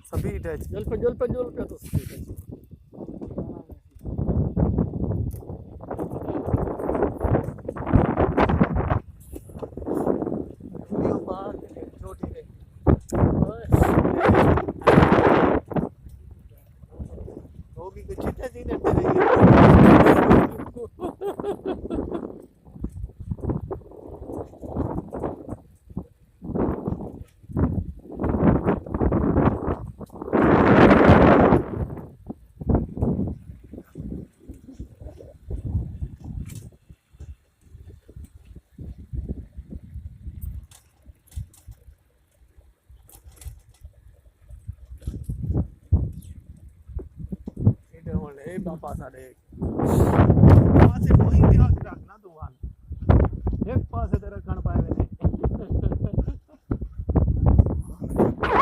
speed ਹੈ ਜਲ ਪੇ ਤੋਂ ਸਪੀਡ ਛੋਟੀ ਦੇ ਉਹ ਵੀ ਕੁਛ ਤੇ ਸੀ ਨੱਟੇ ਇਹ ਬਾਬਾ ਸਾਡੇ ਪਾਸੇ ਕੋਈ ਇਤਿਹਾਸ ਰੱਖਣਾ ਤੂੰ ਇੱਕ ਪਾਸੇ ਤੇ ਰੱਖ